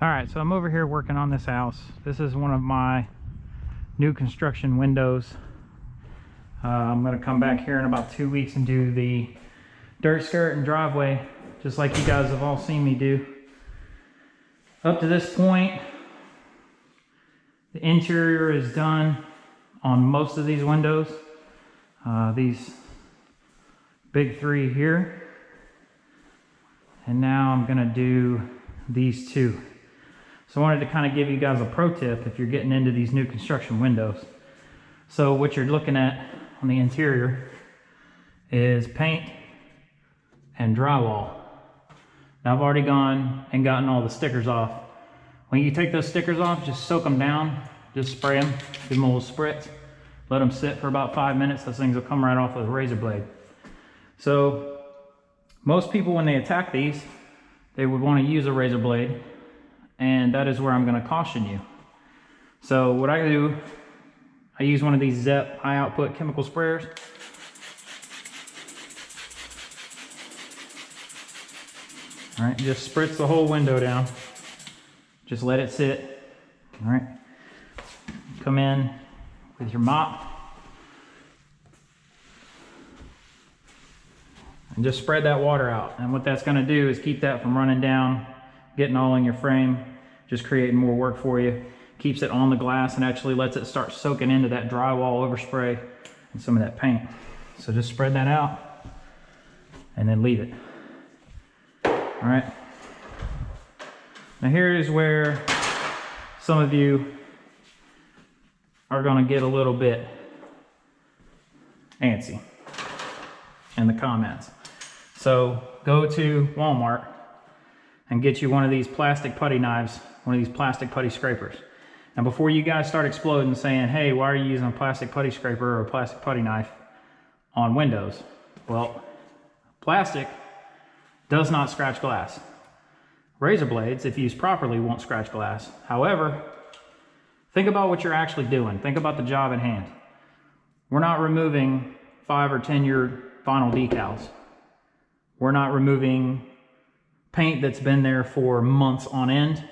All right, so I'm over here working on this house. This is one of my new construction windows. I'm gonna come back here in about 2 weeks and do the dirt skirt and driveway, just like you guys have all seen me do. Up to this point, the interior is done on most of these windows. These big three here. And now I'm gonna do these two. So I wanted to kind of give you guys a pro tip if you're getting into these new construction windows. So what you're looking at on the interior is paint and drywall. Now I've already gone and gotten all the stickers off. When you take those stickers off, just soak them down, just spray them, give them a little spritz, let them sit for about 5 minutes. Those things will come right off with a razor blade. So most people, when they attack these, they would want to use a razor blade, and that is where I'm going to caution you. So what I do, I use one of these ZEP high output chemical sprayers. All right, just spritz the whole window down. Just let it sit. All right, come in with your mop and just spread that water out. And what that's going to do is keep that from running down, getting all in your frame, just creating more work for you. Keeps it on the glass and actually lets it start soaking into that drywall overspray and some of that paint. So just spread that out and then leave it. All right. Now here is where some of you are going to get a little bit antsy in the comments. So go to Walmart and get you one of these plastic putty knives, one of these plastic putty scrapers. And before you guys start exploding saying, hey, why are you using a plastic putty scraper or a plastic putty knife on windows? Well, plastic does not scratch glass. Razor blades, if used properly, won't scratch glass. However, think about what you're actually doing. Think about the job at hand. We're not removing 5 or 10-year vinyl decals. We're not removing paint that's been there for months on end.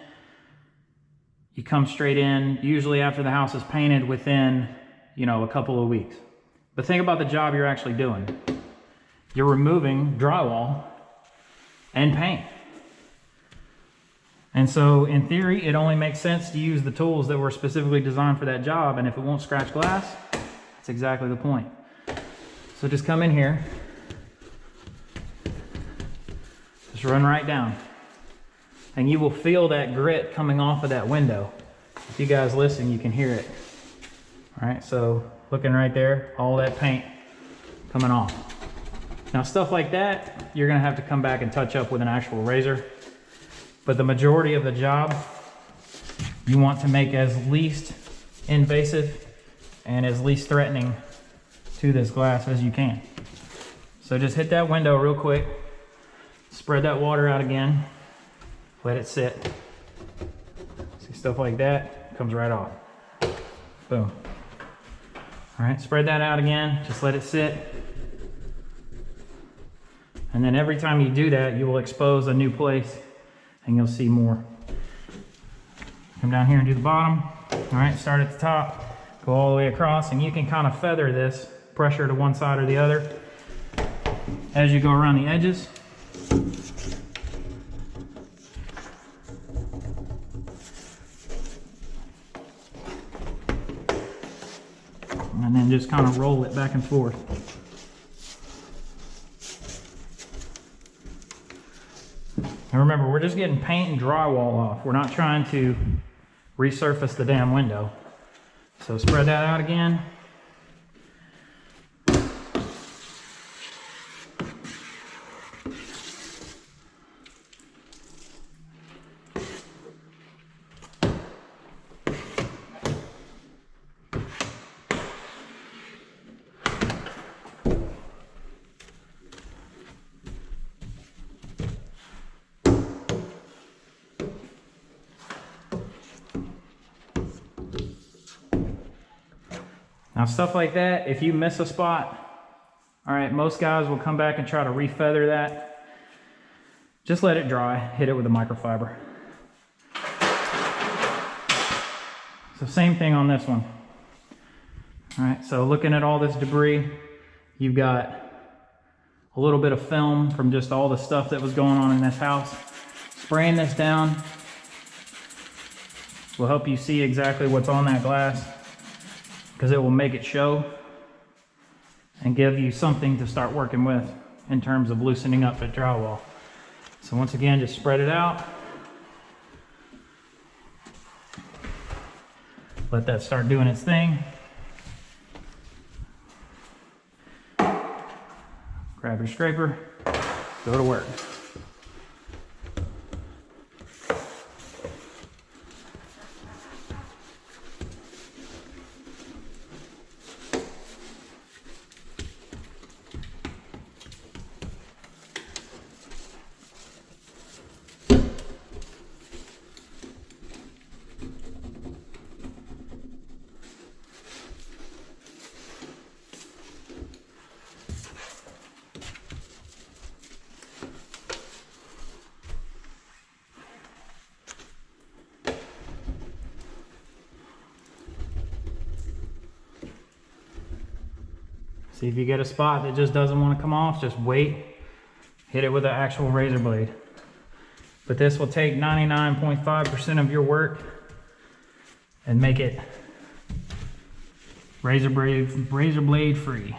You come straight in, usually after the house is painted, within, a couple of weeks. But think about the job you're actually doing. You're removing drywall and paint. And so in theory, it only makes sense to use the tools that were specifically designed for that job. And if it won't scratch glass, that's exactly the point. So just come in here, just run right down. And you will feel that grit coming off of that window. If you guys listen, you can hear it. All right, so looking right there, all that paint coming off. Now stuff like that, you're gonna have to come back and touch up with an actual razor. But the majority of the job, you want to make as least invasive and as least threatening to this glass as you can. So just hit that window real quick, spread that water out again, let it sit. See, stuff like that comes right off. Boom. All right, spread that out again, just let it sit. And then every time you do that, you will expose a new place and you'll see more. Come down here and do the bottom. All right, start at the top, go all the way across, and you can kind of feather this, pressure to one side or the other as you go around the edges. And then just kind of roll it back and forth. And remember, we're just getting paint and drywall off. We're not trying to resurface the damn window. So spread that out again. Now stuff like that, if you miss a spot, all right, most guys will come back and try to refeather that. Just let it dry, hit it with a microfiber. So same thing on this one. All right, so looking at all this debris, you've got a little bit of film from just all the stuff that was going on in this house. Spraying this down will help you see exactly what's on that glass, because it will make it show and give you something to start working with in terms of loosening up the drywall. So once again, just spread it out. Let that start doing its thing. Grab your scraper, go to work. See if you get a spot that just doesn't want to come off, just wait, hit it with an actual razor blade. But this will take 99.5% of your work and make it razor blade free.